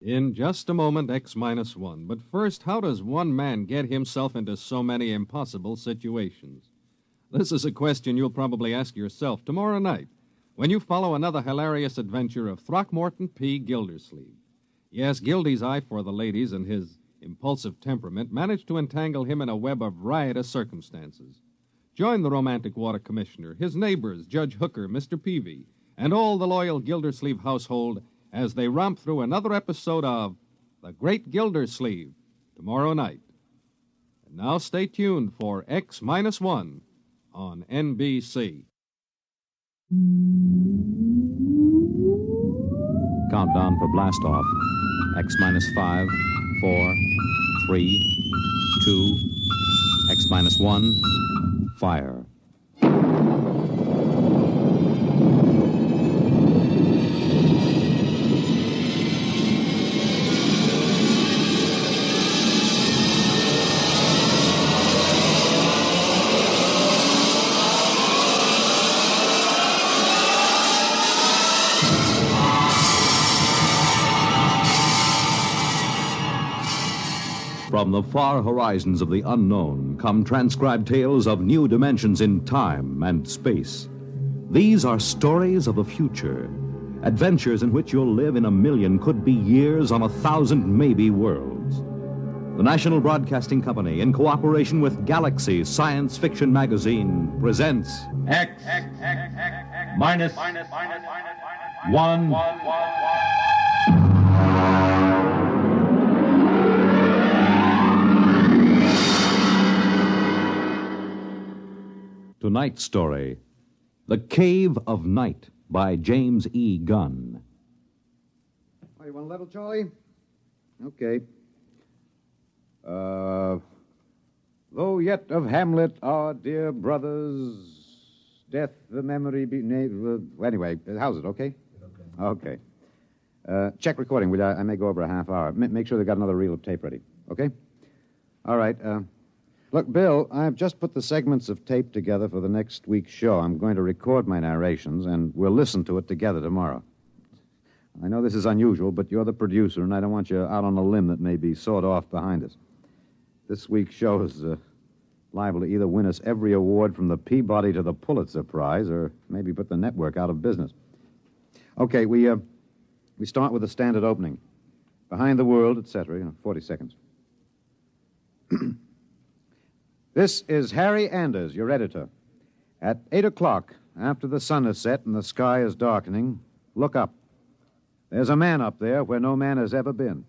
In just a moment, X minus one. But first, how does one man get himself into so many impossible situations? This is a question you'll probably ask yourself tomorrow night when you follow another hilarious adventure of Throckmorton P. Gildersleeve. Yes, Gildy's eye for the ladies and his impulsive temperament managed to entangle him in a web of riotous circumstances. Join the romantic water commissioner, his neighbors, Judge Hooker, Mr. Peavy, and all the loyal Gildersleeve household as they romp through another episode of The Great Gildersleeve tomorrow night. And now stay tuned for X minus one on NBC. Countdown for blast off. X minus 5, 4, 3, 2, X minus 1, fire. From the far horizons of the unknown come transcribed tales of new dimensions in time and space. These are stories of the future, adventures in which you'll live in a million, could be years, on 1,000 maybe worlds. The National Broadcasting Company, in cooperation with Galaxy Science Fiction Magazine, presents X minus one. tonight's story, The Cave of Night by James E. Gunn. Oh, you want a level, Charlie? Okay. Though yet of Hamlet, our dear brothers, death the memory be... Anyway, how's it, okay? Okay. Check recording, will you? I may go over a half hour. Make sure they got another reel of tape ready, okay? All right, Look, Bill, I've just put the segments of tape together for the next week's show. I'm going to record my narrations, and we'll listen to it together tomorrow. I know this is unusual, but you're the producer, and I don't want you out on a limb that may be sawed off behind us. This week's show is liable to either win us every award from the Peabody to the Pulitzer Prize, or maybe put the network out of business. Okay, we start with the standard opening. Behind the world, etc., 40 seconds. This is Harry Anders, your editor. At 8 o'clock, after the sun has set and the sky is darkening, look up. There's a man up there where no man has ever been.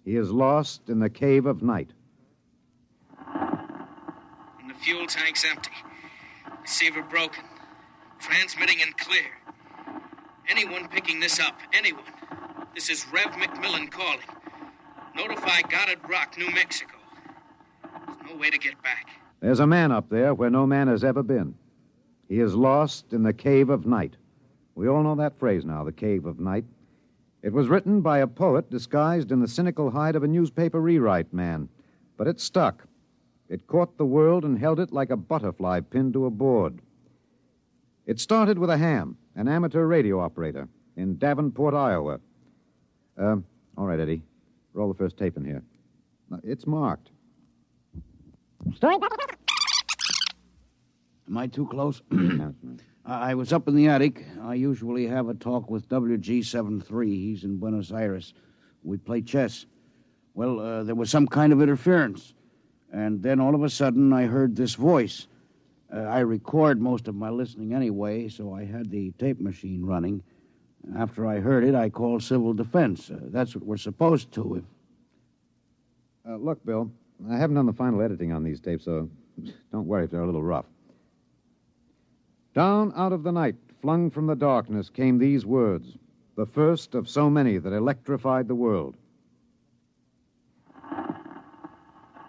He is lost in the cave of night. And the fuel tank's empty. Receiver broken. Transmitting and clear. Anyone picking this up, anyone. This is Rev McMillan calling. Notify Goddard Rock, New Mexico. There's no way to get back. There's a man up there where no man has ever been. He is lost in the cave of night. We all know that phrase now, the cave of night. It was written by a poet disguised in the cynical hide of a newspaper rewrite man. But it stuck. It caught the world and held it like a butterfly pinned to a board. It started with a ham, an amateur radio operator, in Davenport, Iowa. All right, Eddie. Roll the first tape in here. It's marked. Am I too close? I was up in the attic. I usually have a talk with WG-73. He's in Buenos Aires. We play chess. Well, there was some kind of interference. And then all of a sudden, I heard this voice. I record most of my listening anyway, so I had the tape machine running. After I heard it, I called civil defense. That's what we're supposed to. Look, Bill, I haven't done the final editing on these tapes, so don't worry if they're a little rough. Down out of the night, flung from the darkness, came these words, the first of so many that electrified the world.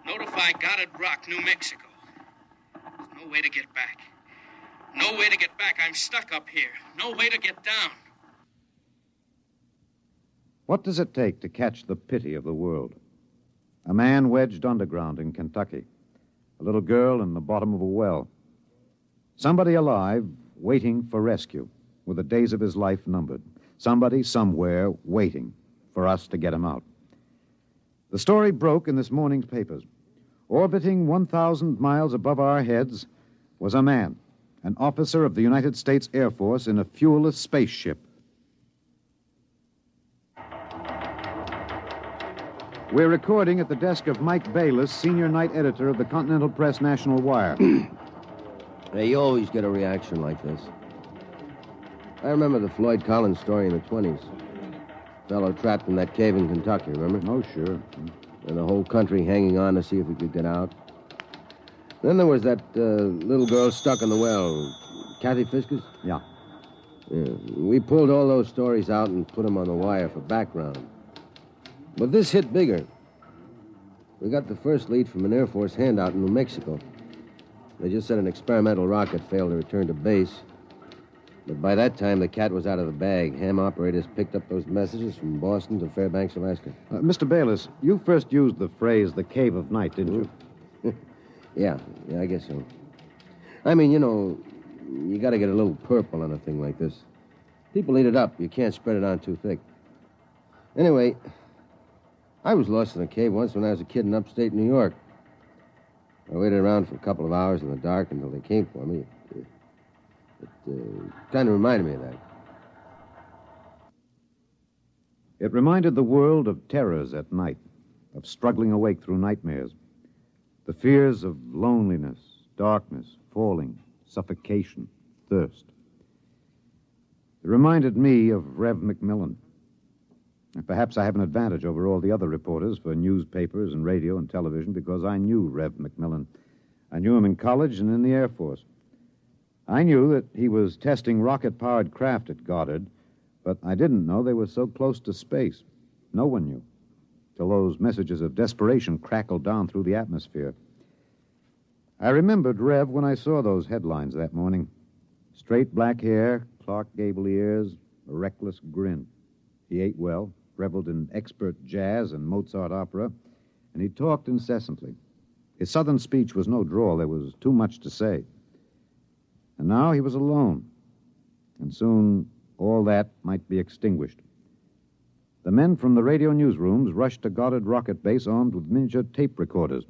Notify Goddard Rock, New Mexico. There's no way to get back. No way to get back. I'm stuck up here. No way to get down. What does it take to catch the pity of the world? A man wedged underground in Kentucky. A little girl in the bottom of a well. Somebody alive, waiting for rescue, with the days of his life numbered. Somebody somewhere waiting for us to get him out. The story broke in this morning's papers. Orbiting 1,000 miles above our heads was a man, an officer of the United States Air Force in a fuelless spaceship. We're recording at the desk of Mike Bayless, senior night editor of the Continental Press National Wire. Hey, you always get a reaction like this. I remember the Floyd Collins story in the 20s. Fellow trapped in that cave in Kentucky, remember? Oh, sure. And the whole country hanging on to see if he could get out. Then there was that little girl stuck in the well. Kathy Fiskus? Yeah. We pulled all those stories out and put them on the wire for background. But this hit bigger. We got the first lead from an Air Force handout in New Mexico. They just said an experimental rocket failed to return to base. But by that time, the cat was out of the bag. Ham operators picked up those messages from Boston to Fairbanks, Alaska. Mr. Bayless, you first used the phrase the cave of night, didn't you? Yeah, I guess so. I mean, you got to get a little purple on a thing like this. People eat it up. You can't spread it on too thick. Anyway, I was lost in a cave once when I was a kid in upstate New York. I waited around for a couple of hours in the dark until they came for me. It kind of reminded me of that. It reminded the world of terrors at night, of struggling awake through nightmares. The fears of loneliness, darkness, falling, suffocation, thirst. It reminded me of Rev McMillan. And perhaps I have an advantage over all the other reporters for newspapers and radio and television because I knew Rev McMillan. I knew him in college and in the Air Force. I knew that he was testing rocket-powered craft at Goddard, but I didn't know they were so close to space. No one knew, till those messages of desperation crackled down through the atmosphere. I remembered Rev when I saw those headlines that morning. Straight black hair, Clark Gable ears, a reckless grin. He ate well, reveled in expert jazz and Mozart opera, and he talked incessantly. His southern speech was no drawl. There was too much to say. And now he was alone, and soon all that might be extinguished. The men from the radio newsrooms rushed to Goddard Rocket Base armed with miniature tape recorders.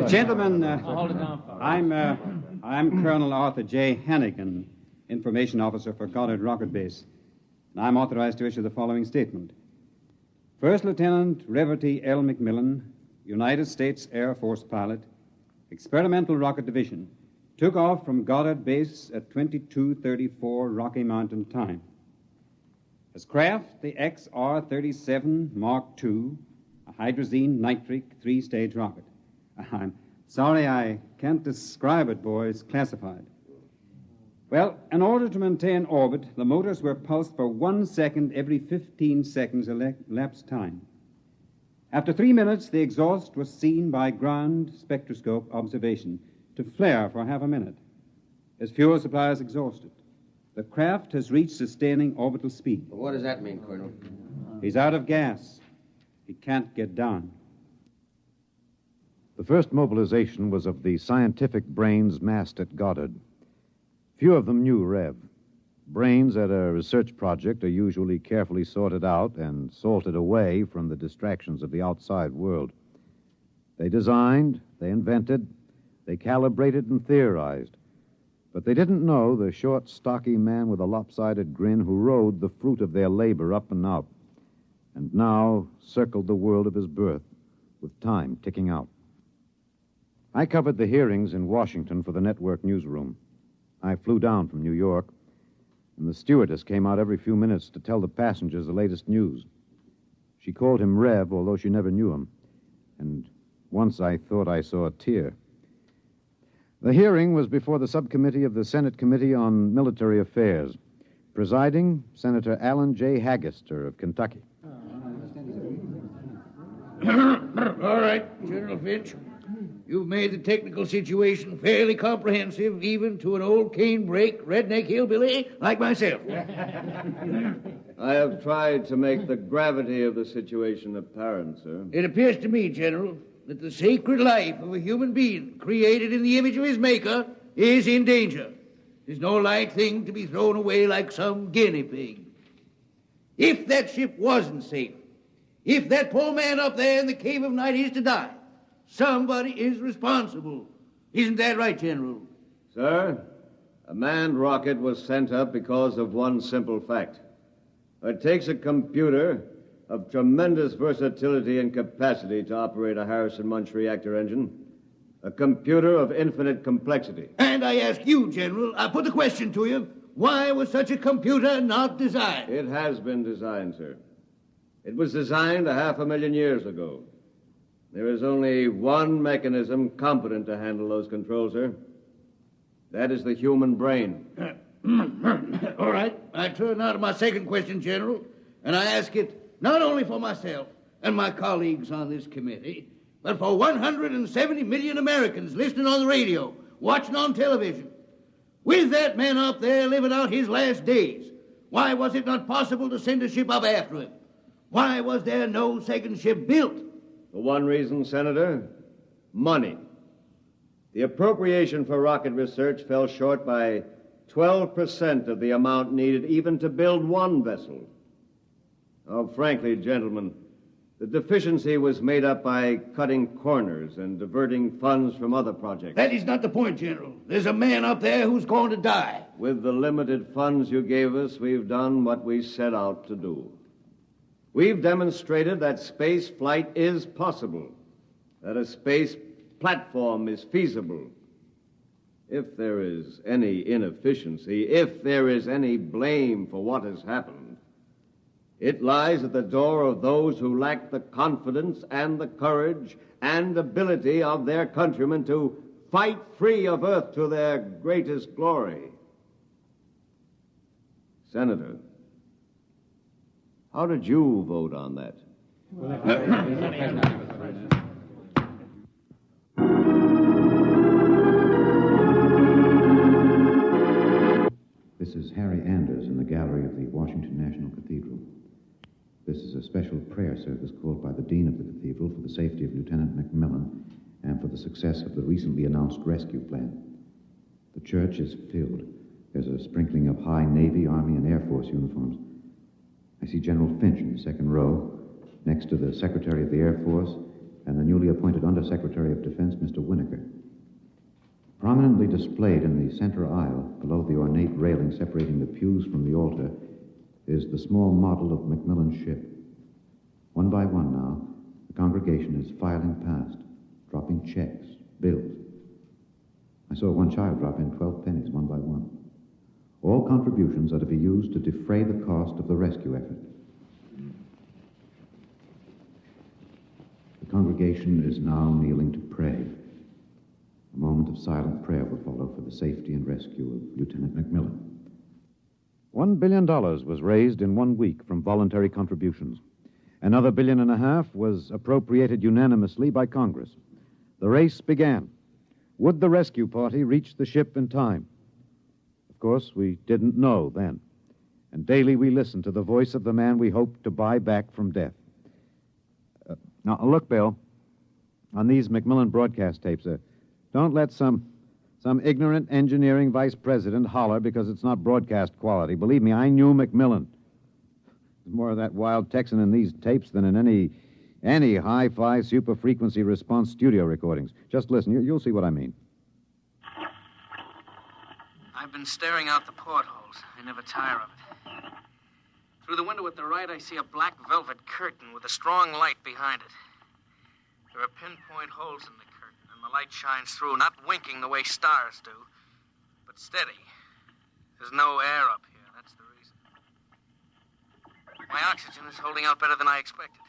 Gentlemen, I'm Colonel Arthur J. Hannigan, Information Officer for Goddard Rocket Base. And I'm authorized to issue the following statement. First Lieutenant Reverdy L. McMillan, United States Air Force pilot, Experimental Rocket Division, took off from Goddard Base at 22:34 Rocky Mountain time. His craft, the XR-37 Mark II, a hydrazine nitric three-stage rocket. I'm sorry I can't describe it, boys. Classified. Well, in order to maintain orbit, the motors were pulsed for 1 second every 15 seconds elapsed time. After 3 minutes, the exhaust was seen by ground spectroscope observation to flare for half a minute. His fuel supply is exhausted. The craft has reached sustaining orbital speed. What does that mean, Colonel? He's out of gas. He can't get down. The first mobilization was of the scientific brains massed at Goddard. Few of them knew Rev. Brains at a research project are usually carefully sorted out and salted away from the distractions of the outside world. They designed, they invented, they calibrated and theorized. But they didn't know the short, stocky man with a lopsided grin who rode the fruit of their labor up and out, and now circled the world of his birth, with time ticking out. I covered the hearings in Washington for the network newsroom. I flew down from New York, and the stewardess came out every few minutes to tell the passengers the latest news. She called him Rev, although she never knew him, and once I thought I saw a tear. The hearing was before the subcommittee of the Senate Committee on Military Affairs. Presiding, Senator Alan J. Haggister of Kentucky. All right, General Finch. You've made the technical situation fairly comprehensive, even to an old canebrake redneck hillbilly like myself. I have tried to make the gravity of the situation apparent, sir. It appears to me, General, that the sacred life of a human being created in the image of his maker is in danger. It's no light thing to be thrown away like some guinea pig. If that ship wasn't safe, if that poor man up there in the Cave of Night is to die, somebody is responsible. Isn't that right, General? Sir, a manned rocket was sent up because of one simple fact. It takes a computer of tremendous versatility and capacity to operate a Harrison-Munch reactor engine. A computer of infinite complexity. And I ask you, General, I put the question to you, why was such a computer not designed? It has been designed, sir. It was designed 500,000 years ago. There is only one mechanism competent to handle those controls, sir. That is the human brain. All right. I turn now to my second question, General, and I ask it not only for myself and my colleagues on this committee, but for 170 million Americans listening on the radio, watching on television. With that man up there living out his last days, why was it not possible to send a ship up after him? Why was there no second ship built? For one reason, Senator, money. The appropriation for rocket research fell short by 12% of the amount needed even to build one vessel. Oh, frankly, gentlemen, the deficiency was made up by cutting corners and diverting funds from other projects. That is not the point, General. There's a man up there who's going to die. With the limited funds you gave us, we've done what we set out to do. We've demonstrated that space flight is possible, that a space platform is feasible. If there is any inefficiency, if there is any blame for what has happened, it lies at the door of those who lack the confidence and the courage and ability of their countrymen to fight free of Earth to their greatest glory. Senator, how did you vote on that? This is Harry Anders in the gallery of the Washington National Cathedral. This is a special prayer service called by the Dean of the Cathedral for the safety of Lieutenant McMillan and for the success of the recently announced rescue plan. The church is filled. There's a sprinkling of high Navy, Army, and Air Force uniforms. I see General Finch in the second row, next to the Secretary of the Air Force and the newly appointed Undersecretary of Defense, Mr. Winokur. Prominently displayed in the center aisle, below the ornate railing separating the pews from the altar, is the small model of McMillan's ship. One by one now, the congregation is filing past, dropping checks, bills. I saw one child drop in 12 pennies, one by one. All contributions are to be used to defray the cost of the rescue effort. The congregation is now kneeling to pray. A moment of silent prayer will follow for the safety and rescue of Lieutenant McMillan. $1 billion was raised in 1 week from voluntary contributions. Another $1.5 billion was appropriated unanimously by Congress. The race began. Would the rescue party reach the ship in time? Of course, we didn't know then. And daily we listened to the voice of the man we hoped to buy back from death. Now, look, Bill, on these McMillan broadcast tapes, don't let some ignorant engineering vice president holler because it's not broadcast quality. Believe me, I knew McMillan. There's more of that wild Texan in these tapes than in any hi-fi super-frequency response studio recordings. Just listen. You'll see what I mean. I've been staring out the portholes. I never tire of it. Through the window at the right, I see a black velvet curtain with a strong light behind it. There are pinpoint holes in the curtain, and the light shines through, not winking the way stars do, but steady. There's no air up here. That's the reason. My oxygen is holding out better than I expected.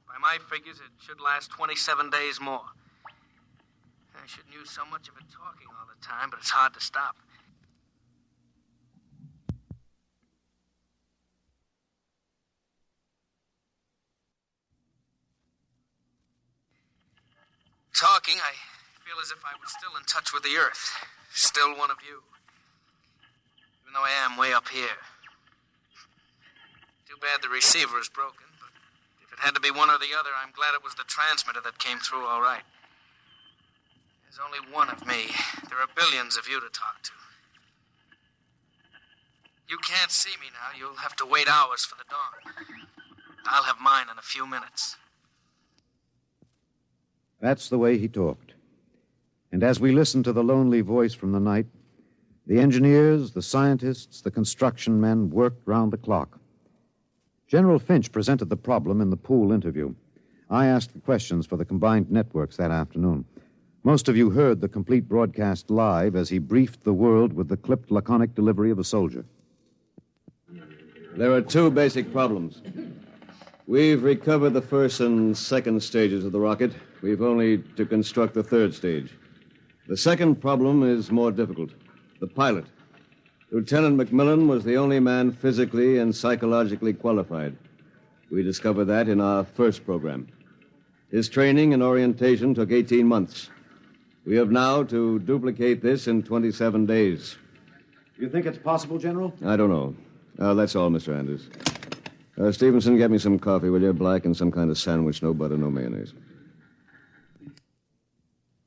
By my figures, it should last 27 days more. I shouldn't use so much of it talking all the time, but it's hard to stop. Talking, I feel as if I was still in touch with the Earth. Still one of you. Even though I am way up here. Too bad the receiver is broken, but if it had to be one or the other, I'm glad it was the transmitter that came through all right. There's only one of me. There are billions of you to talk to. You can't see me now. You'll have to wait hours for the dawn. I'll have mine in a few minutes. That's the way he talked. And as we listened to the lonely voice from the night, the engineers, the scientists, the construction men worked round the clock. General Finch presented the problem in the pool interview. I asked the questions for the combined networks that afternoon. Most of you heard the complete broadcast live as he briefed the world with the clipped, laconic delivery of a soldier. There are two basic problems. We've recovered the first and second stages of the rocket. We've only to construct the third stage. The second problem is more difficult. The pilot. Lieutenant McMillan was the only man physically and psychologically qualified. We discovered that in our first program. His training and orientation took 18 months. We have now to duplicate this in 27 days. You think it's possible, General? I don't know. That's all, Mr. Anders. Stevenson, get me some coffee, will you? Black and some kind of sandwich, no butter, no mayonnaise.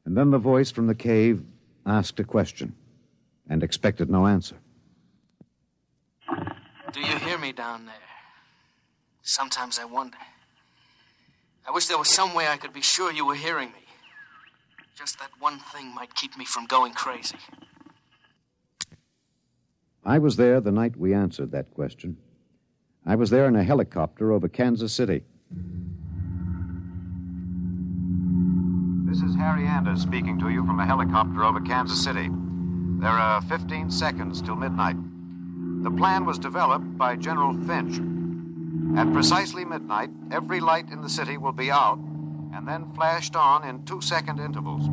And then the voice from the cave asked a question and expected no answer. Do you hear me down there? Sometimes I wonder. I wish there was some way I could be sure you were hearing me. Just that one thing might keep me from going crazy. I was there the night we answered that question. I was there in a helicopter over Kansas City. This is Harry Anders speaking to you from a helicopter over Kansas City. There are 15 seconds till midnight. The plan was developed by General Finch. At precisely midnight, every light in the city will be out and then flashed on in 2-second intervals.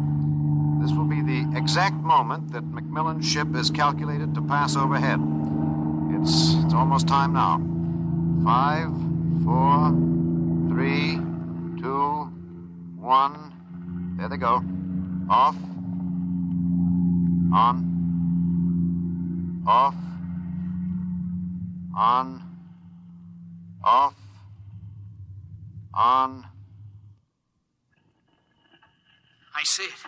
This will be the exact moment that McMillan's ship is calculated to pass overhead. It's almost time now. 5, 4, 3, 2, 1. There they go. Off. On. Off. On. Off. On. I see it.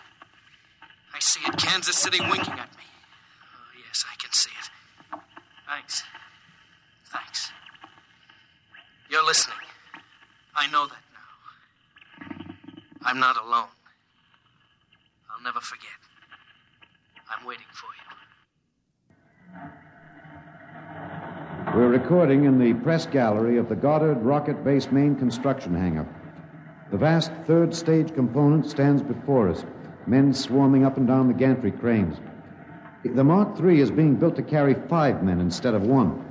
I see it. Kansas City winking at me. Oh, yes, I can see it. Thanks. Thanks. You're listening. I know that now. I'm not alone. I'll never forget. I'm waiting for you. We're recording in the press gallery of the Goddard Rocket Base main construction hangar. The vast third stage component stands before us, men swarming up and down the gantry cranes. The Mark III is being built to carry 5 men instead of 1.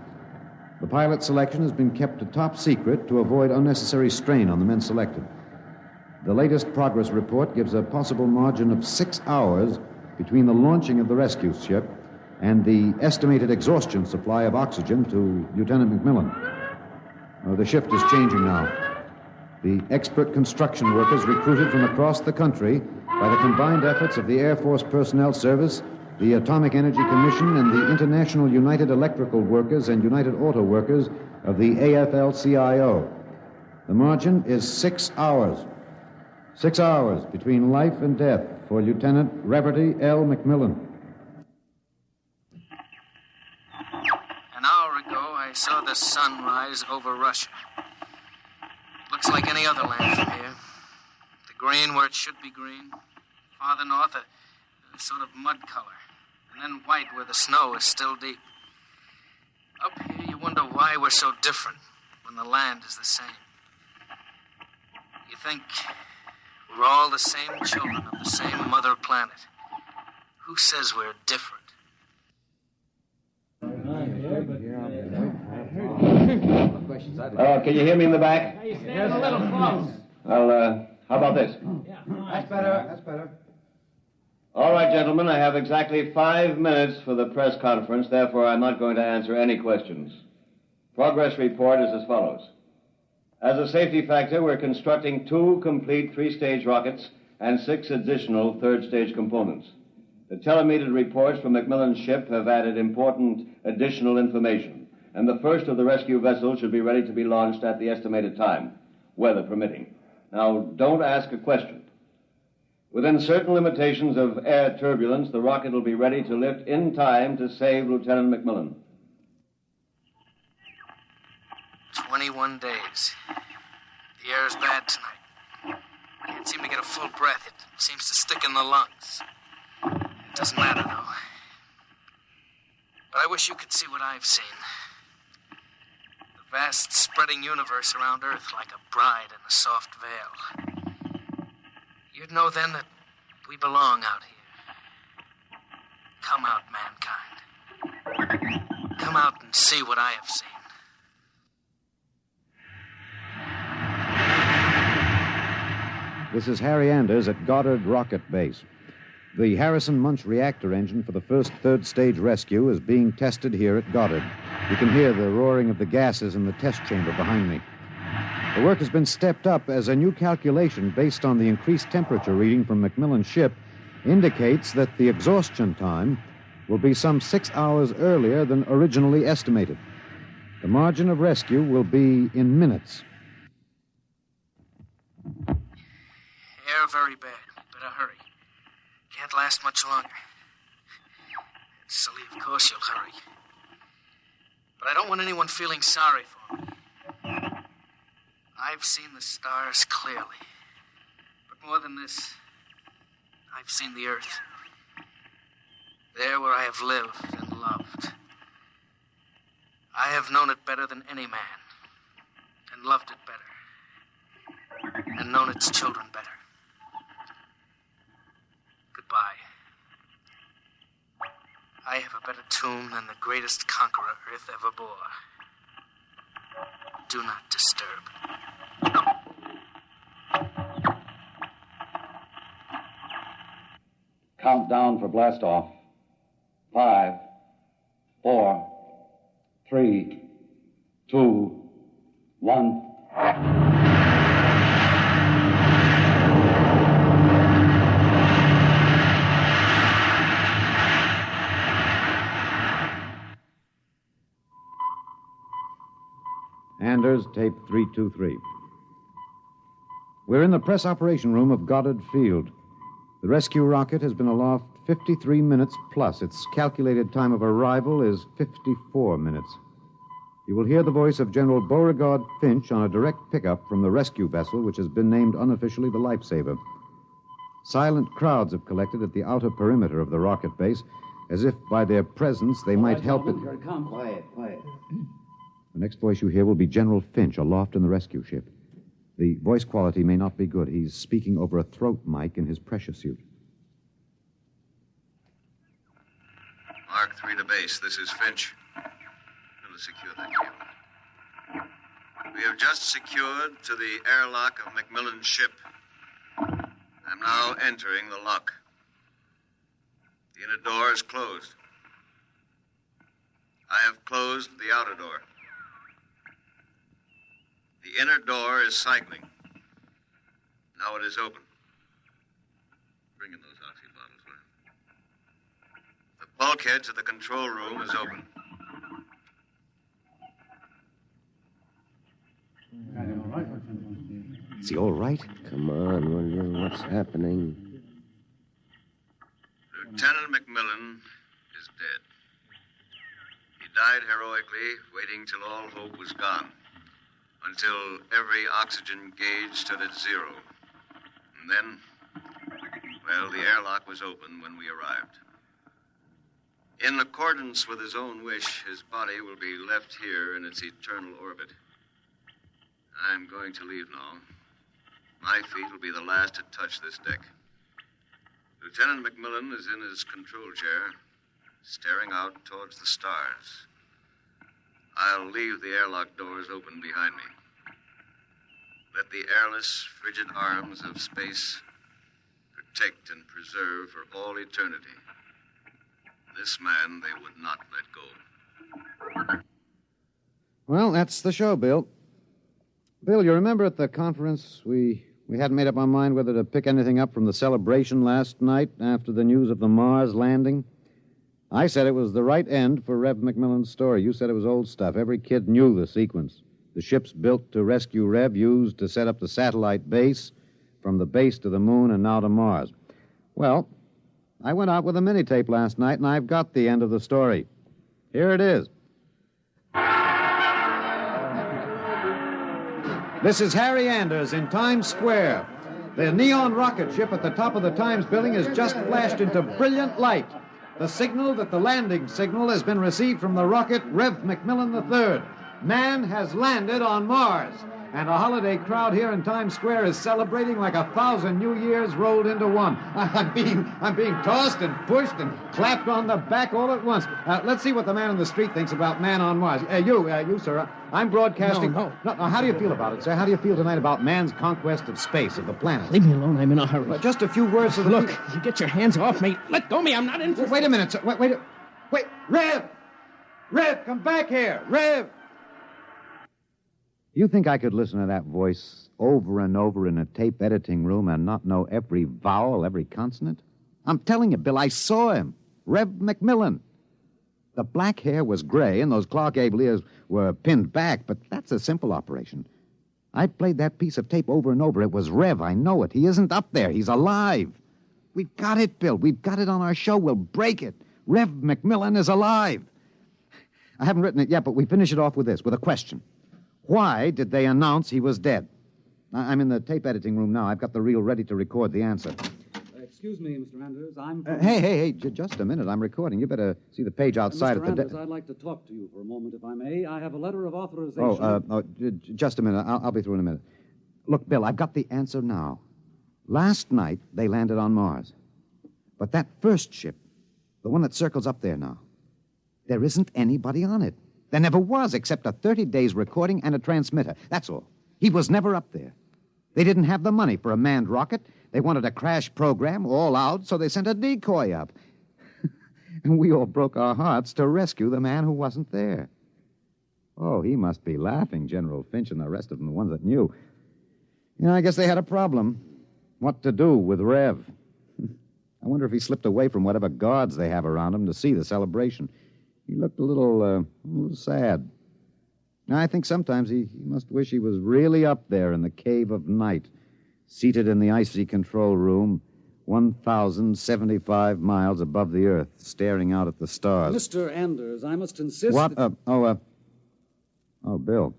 The pilot selection has been kept a top secret to avoid unnecessary strain on the men selected. The latest progress report gives a possible margin of 6 hours between the launching of the rescue ship and the estimated exhaustion supply of oxygen to Lieutenant McMillan. The shift is changing now. The expert construction workers recruited from across the country by the combined efforts of the Air Force Personnel Service, the Atomic Energy Commission, and the International United Electrical Workers and United Auto Workers of the AFL-CIO. The margin is 6 hours. 6 hours between life and death for Lieutenant Reverdy L. McMillan. An hour ago, I saw the sun rise over Russia. Looks like any other land from here. The green where it should be green. Farther north, a sort of mud color. And then white where the snow is still deep. Up here, you wonder why we're so different when the land is the same. You think we're all the same children of the same mother planet. Who says we're different? Can you hear me in the back? There's a little close. Well, how about this? That's better. That's better. All right, gentlemen, I have exactly 5 minutes for the press conference. Therefore, I'm not going to answer any questions. Progress report is as follows. As a safety factor, we're constructing 2 complete 3-stage rockets and 6 additional 3rd-stage components. The telemetered reports from McMillan's ship have added important additional information, and the first of the rescue vessels should be ready to be launched at the estimated time, weather permitting. Now, don't ask a question. Within certain limitations of air turbulence, the rocket will be ready to lift in time to save Lieutenant McMillan. 21 days. The air's bad tonight. Can't seem to get a full breath. It seems to stick in the lungs. It doesn't matter, though. But I wish you could see what I've seen. The vast, spreading universe around Earth like a bride in a soft veil. You'd know then that we belong out here. Come out, mankind. Come out and see what I have seen. This is Harry Anders at Goddard Rocket Base. The Harrison Munch reactor engine for the first third-stage rescue is being tested here at Goddard. You can hear the roaring of the gases in the test chamber behind me. The work has been stepped up as a new calculation based on the increased temperature reading from McMillan's ship indicates that the exhaustion time will be some 6 hours earlier than originally estimated. The margin of rescue will be in minutes. Air very bad. Better hurry. Can't last much longer. Silly, of course you'll hurry. But I don't want anyone feeling sorry for me. I've seen the stars clearly. But more than this, I've seen the earth. There where I have lived and loved. I have known it better than any man. And loved it better. And known its children better. Goodbye. I have a better tomb than the greatest conqueror Earth ever bore. Do not disturb. Countdown for blast off. 5, 4, 3, 2, 1. Anders, tape 323. We're in the press operation room of Goddard Field. The rescue rocket has been aloft 53 minutes plus. Its calculated time of arrival is 54 minutes. You will hear the voice of General Beauregard Finch on a direct pickup from the rescue vessel, which has been named unofficially the Lifesaver. Silent crowds have collected at the outer perimeter of the rocket base, as if by their presence they might help it. Here it comes. Quiet. The next voice you hear will be General Finch aloft in the rescue ship. The voice quality may not be good. He's speaking over a throat mic in his pressure suit. Mark 3 to base. This is Finch. Going to secure that cable. We have just secured to the airlock of McMillan's ship. I'm now entering the lock. The inner door is closed. I have closed the outer door. The inner door is cycling. Now it is open. Bring in those oxy bottles, will you? The bulkhead to the control room is open. Is he all right? Come on, William. What's happening? Lieutenant McMillan is dead. He died heroically, waiting till all hope was gone. Until every oxygen gauge stood at 0. And then, well, the airlock was open when we arrived. In accordance with his own wish, his body will be left here in its eternal orbit. I'm going to leave now. My feet will be the last to touch this deck. Lieutenant McMillan is in his control chair, staring out towards the stars. I'll leave the airlock doors open behind me. Let the airless, frigid arms of space protect and preserve for all eternity this man they would not let go. Well, that's the show, Bill. Bill, you remember at the conference we hadn't made up our mind whether to pick anything up from the celebration last night after the news of the Mars landing? I said it was the right end for Rev McMillan's story. You said it was old stuff. Every kid knew the sequence. The ships built to rescue Rev, used to set up the satellite base, from the base to the moon and now to Mars. Well, I went out with a mini-tape last night, and I've got the end of the story. Here it is. This is Harry Anders in Times Square. The neon rocket ship at the top of the Times building has just flashed into brilliant light. The signal that the landing signal has been received from the rocket Rev McMillan III. Man has landed on Mars. And a holiday crowd here in Times Square is celebrating like 1,000 New Years rolled into one. I'm being tossed and pushed and clapped on the back all at once. Let's see what the man on the street thinks about man on Mars. You, sir. I'm broadcasting. No. How do you feel about it, sir? How do you feel tonight about man's conquest of space, of the planet? Leave me alone. I'm in a hurry. Just a few words to the... Look, you get your hands off me. Let go of me. I'm not in for... Wait a minute, sir. Wait. Rev! Rev, come back here. Rev! You think I could listen to that voice over and over in a tape editing room and not know every vowel, every consonant? I'm telling you, Bill, I saw him. Rev McMillan. The black hair was gray and those Clark Gable ears were pinned back, but that's a simple operation. I played that piece of tape over and over. It was Rev, I know it. He isn't up there. He's alive. We've got it, Bill. We've got it on our show. We'll break it. Rev McMillan is alive. I haven't written it yet, but we finish it off with this, with a question. Why did they announce he was dead? I'm in the tape editing room now. I've got the reel ready to record the answer. Excuse me, Mr. Anders. I'm... Hey, just a minute. I'm recording. You better see the page outside Mr. at the... Anders, I'd like to talk to you for a moment, if I may. I have a letter of authorization... Just a minute. I'll be through in a minute. Look, Bill, I've got the answer now. Last night, they landed on Mars. But that first ship, the one that circles up there now, there isn't anybody on it. There never was, except a 30 days recording and a transmitter. That's all. He was never up there. They didn't have the money for a manned rocket. They wanted a crash program all out, so they sent a decoy up. And we all broke our hearts to rescue the man who wasn't there. Oh, he must be laughing, General Finch and the rest of them, the ones that knew. I guess they had a problem. What to do with Rev? I wonder if he slipped away from whatever guards they have around him to see the celebration. He looked a little sad. I think sometimes he must wish he was really up there in the cave of night, seated in the icy control room, 1,075 miles above the Earth, staring out at the stars. Mr. Anders, I must insist... What? Bill.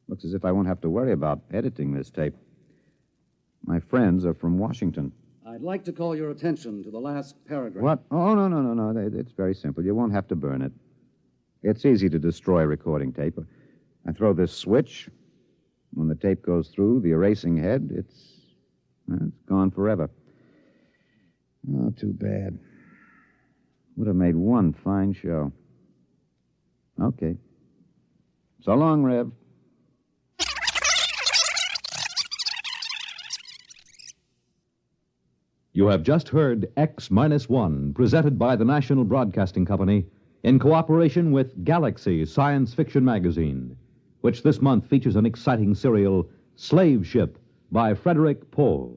Looks as if I won't have to worry about editing this tape. My friends are from Washington. I'd like to call your attention to the last paragraph. What? Oh, no. It's very simple. You won't have to burn it. It's easy to destroy recording tape. I throw this switch. When the tape goes through the erasing head, it's gone forever. Oh, too bad. Would have made one fine show. Okay. So long, Rev. You have just heard X-1, presented by the National Broadcasting Company in cooperation with Galaxy Science Fiction Magazine, which this month features an exciting serial, Slave Ship, by Frederick Pohl.